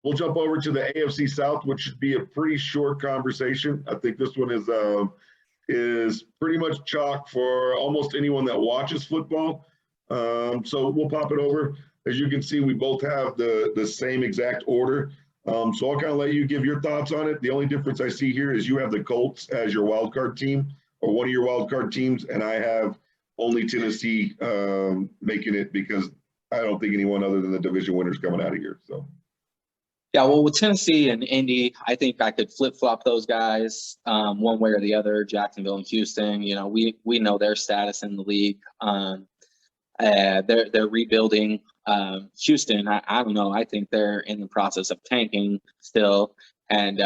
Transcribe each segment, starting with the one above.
We'll jump over to the AFC South, which should be a pretty short conversation. I think this one is pretty much chalk for almost anyone that watches football. So we'll pop it over. As you can see, we both have the same exact order. So I'll kind of let you give your thoughts on it. The only difference I see here is you have the Colts as your wild card team, or one of your wild card teams, and I have only Tennessee making it, because I don't think anyone other than the division winners coming out of here. So. Yeah, well, with Tennessee and Indy, I think I could flip-flop those guys one way or the other. Jacksonville and Houston, we know their status in the league. They're rebuilding. Houston, I don't know. I think they're in the process of tanking still and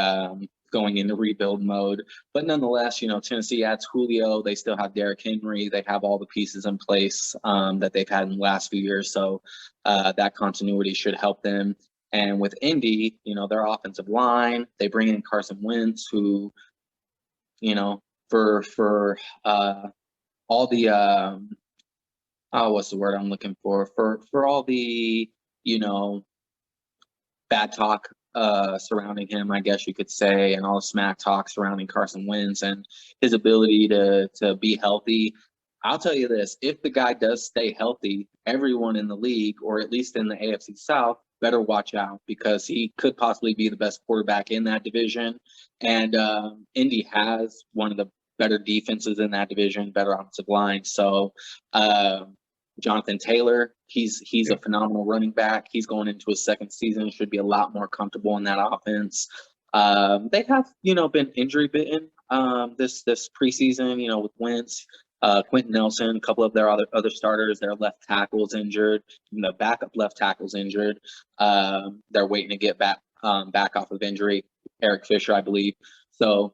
going into rebuild mode. But nonetheless, Tennessee adds Julio. They still have Derrick Henry. They have all the pieces in place that they've had in the last few years. So that continuity should help them. And with Indy, their offensive line, they bring in Carson Wentz, who, for all the what's the word I'm looking for? For all the, bad talk surrounding him, I guess you could say, and all the smack talk surrounding Carson Wentz and his ability to be healthy. I'll tell you this, if the guy does stay healthy, everyone in the league, or at least in the AFC South, better watch out, because he could possibly be the best quarterback in that division. And Indy has one of the better defenses in that division, better offensive line. So Jonathan Taylor, he's a phenomenal running back. He's going into his second season, should be a lot more comfortable in that offense. They have, been injury bitten this preseason, with Wentz. Quentin Nelson, a couple of their other starters, their left tackle's injured, the backup left tackle's injured. They're waiting to get back off of injury. Eric Fisher, I believe. So,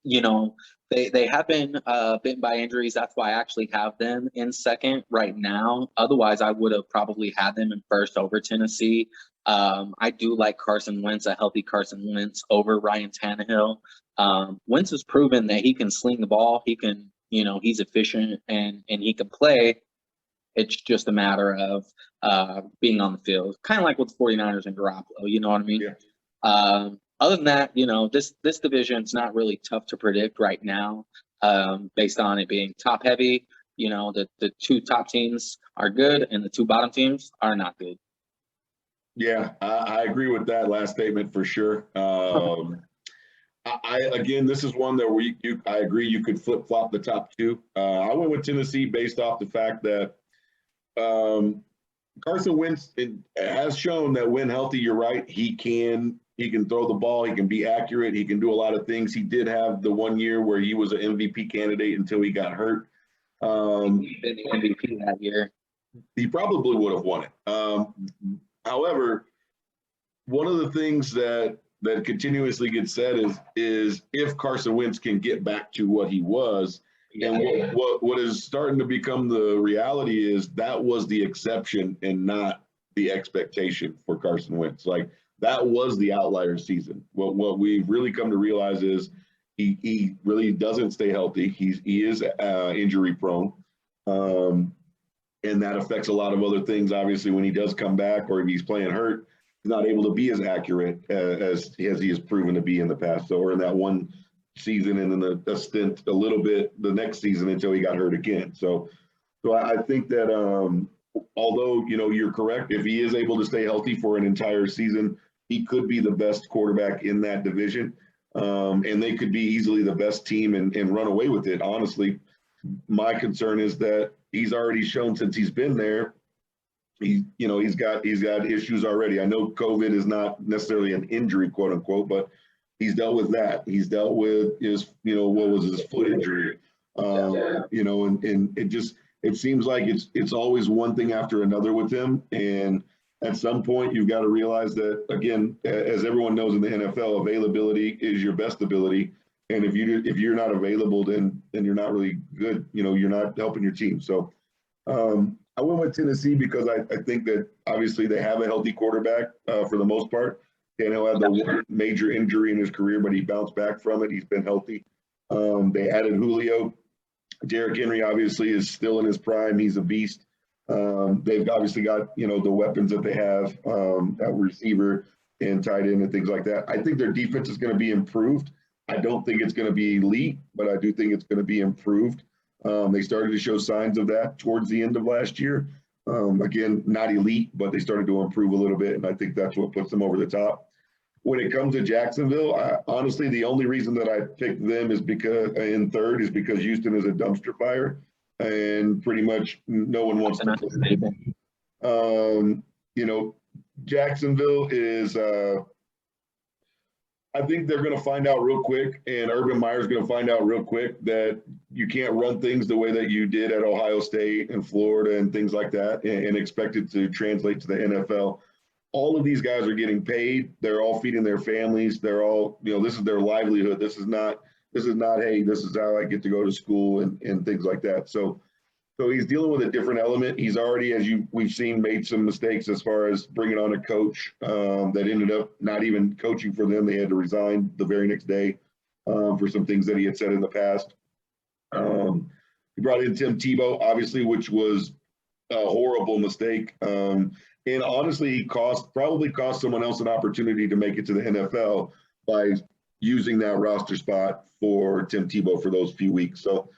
they have been bitten by injuries. That's why I actually have them in second right now. Otherwise, I would have probably had them in first over Tennessee. I do like Carson Wentz, a healthy Carson Wentz over Ryan Tannehill. Wentz has proven that he can sling the ball. He can. He's efficient and he can play. It's just a matter of being on the field, kind of like with the 49ers and Garoppolo, you know what I mean? Yeah. Other than that, this division's not really tough to predict right now, based on it being top heavy. The two top teams are good and the two bottom teams are not good. Yeah, I agree with that last statement for sure. Again, this is one that I agree you could flip flop the top two. I went with Tennessee based off the fact that Carson Wentz has shown that when healthy, you're right, he can throw the ball, he can be accurate, he can do a lot of things. He did have the 1 year where he was an MVP candidate until he got hurt. He'd been the MVP that year. He probably would have won it. However, one of the things that continuously gets said is if Carson Wentz can get back to what he was, and what is starting to become the reality is that was the exception and not the expectation for Carson Wentz. Like, that was the outlier season. What we've really come to realize is he really doesn't stay healthy. He is injury prone, and that affects a lot of other things. Obviously, when he does come back or if he's playing hurt, he's not able to be as accurate as he has proven to be in the past. So, or in that one season, and then a stint a little bit the next season until he got hurt again. So I think that although you're correct, if he is able to stay healthy for an entire season, he could be the best quarterback in that division, and they could be easily the best team and run away with it. Honestly, my concern is that he's already shown since he's been there. He's got issues already. I know COVID is not necessarily an injury, quote unquote, but he's dealt with that. He's dealt with his, what was his foot injury, and it seems like it's always one thing after another with him. And at some point, you've got to realize that, again, as everyone knows in the NFL, availability is your best ability. And if you're not available, then you're not really good. You're not helping your team. So I went with Tennessee because I think that obviously they have a healthy quarterback for the most part. Tannehill had the one major injury in his career, but he bounced back from it. He's been healthy. They added Julio. Derrick Henry obviously is still in his prime. He's a beast. They've obviously got, the weapons that they have at receiver. and tight end and things like that. I think their defense is going to be improved. I don't think it's going to be elite, but I do think it's going to be improved. They started to show signs of that towards the end of last year. Again, not elite, but they started to improve a little bit, and I think that's what puts them over the top. When it comes to Jacksonville, honestly, the only reason that I picked them is because in third is because Houston is a dumpster fire, and pretty much no one wants to play them. You know, Jacksonville is. I think they're going to find out real quick, and Urban Meyer's going to find out real quick that you can't run things the way that you did at Ohio State and Florida and things like that, and expect it to translate to the NFL. All of these guys are getting paid. They're all feeding their families. They're all, you know, this is their livelihood. This is not, hey, this is how I get to go to school and things like that. So he's dealing with a different element. He's already, as we've seen, made some mistakes as far as bringing on a coach that ended up not even coaching for them. They had to resign the very next day for some things that he had said in the past. He brought in Tim Tebow, obviously, which was a horrible mistake. And honestly, he probably cost someone else an opportunity to make it to the NFL by using that roster spot for Tim Tebow for those few weeks. So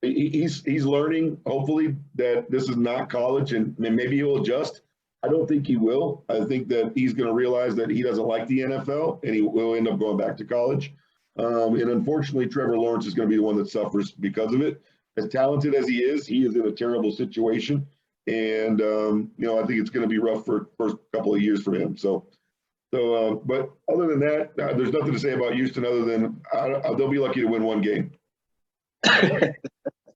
he's learning, hopefully, that this is not college, and maybe he'll adjust. I don't think he will. I think that he's going to realize that he doesn't like the NFL, and he will end up going back to college. And unfortunately, Trevor Lawrence is going to be the one that suffers because of it. As talented as he is in a terrible situation. And, you know, I think it's going to be rough for the first couple of years for him. But other than that, there's nothing to say about Houston other than they'll be lucky to win one game.